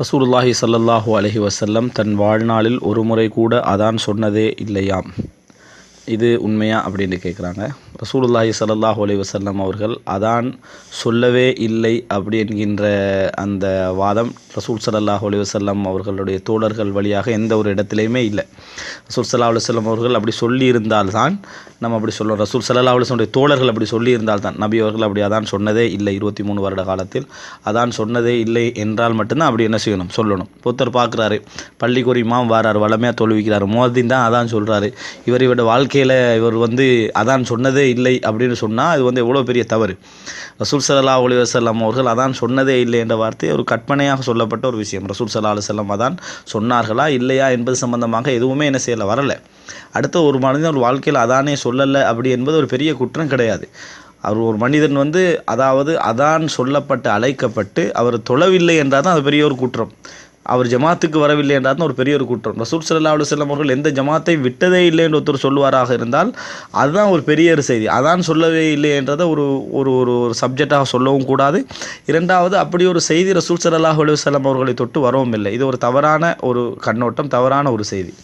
ரசூலுல்லாஹி ஸல்லல்லாஹு அலைஹி வஸல்லம் தன் வாழ்நாளில் ஒரு முறை கூட அதான் சொன்னதே இல்லையாம். இது உண்மையா அப்படின்னு கேட்குறாங்க. ரசூலுல்லாஹி ஸல்லல்லாஹு அலைஹி வஸல்லம் அவர்கள் அதான் சொல்லவே இல்லை அப்படி என்கின்ற அந்த வாதம் ரசூல் ஸல்லல்லாஹு அலைஹி வஸல்லம் அவர்களுடைய தோழர்கள் வழியாக எந்த ஒரு இடத்துலையுமே இல்லை. ரசூல் ஸல்லல்லாஹு அலைஹி வஸல்லம் அவர்கள் அப்படி சொல்லியிருந்தால்தான் நம்ம அப்படி சொல்லுவோம். ரசூல் ஸல்லல்லாஹு அலைஹி வஸல்லம் தோழர்கள் அப்படி சொல்லியிருந்தால்தான், நபி அவர்கள் அப்படி அதான் சொன்னதே இல்லை, 23 வருட காலத்தில் அதான் சொன்னதே இல்லை என்றால் மட்டும்தான் அப்படி என்ன செய்யணும், சொல்லணும். ஒருத்தர் பார்க்குறாரு, பள்ளிக்கு ஒரு இமாம் வாரார், வளமையாக தொழுவிக்கிறார், முஅத்தின் தான் அதான் சொல்கிறாரு, இவரோட வாழ்க்கையில் இவர் அதான் சொன்னதே இல்லை அப்படின்னு சொன்னால் அது எவ்வளோ பெரிய தவறு. ரசூல் ஸல்லல்லாஹு அலைஹி வஸல்லம் அவர்கள் அதான் சொன்னதே இல்லை என்ற வார்த்தை ஒரு கற்பனையாக சொல்லப்பட்ட ஒரு விஷயம். ரசூல் ஸல்லல்லாஹு அலைஹி வஸல்லம் அதான் சொன்னார்களா இல்லையா என்பது சம்பந்தமாக எதுவுமே என்ன செய்யலை, வரலை. அடுத்த ஒரு மனிதன் ஒரு வாழ்க்கையில் அதானே சொல்லலை அப்படி என்பது ஒரு பெரிய குற்றம் கிடையாது. அவர் ஒரு மனிதன் அதாவது அதான் சொல்லப்பட்டு அழைக்கப்பட்டு அவர் தொழவில்லை என்றால் தான் அது பெரிய ஒரு குற்றம். அவர் ஜமாத்துக்கு வரவில்லை என்றால் தான் ஒரு பெரிய ஒரு குற்றம். ரசூல் ஸல்லல்லாஹு அலைஹி வஸல்லம் அவர்கள் எந்த ஜமாத்தை விட்டதே இல்லை என்று ஒருத்தர் சொல்வாராக இருந்தால் அதுதான் ஒரு பெரிய ஒரு செய்தி. அதான் சொல்லவே இல்லை என்றதை ஒரு ஒரு ஒரு சப்ஜெக்டாக சொல்லவும் கூடாது. இரண்டாவது, அப்படி ஒரு செய்தி ரசூல் ஸல்லல்லாஹு அலைஹி வஸல்லம் அவர்களை தொட்டு வரவும் இல்லை. இது ஒரு தவறான ஒரு கண்ணோட்டம், தவறான ஒரு செய்தி.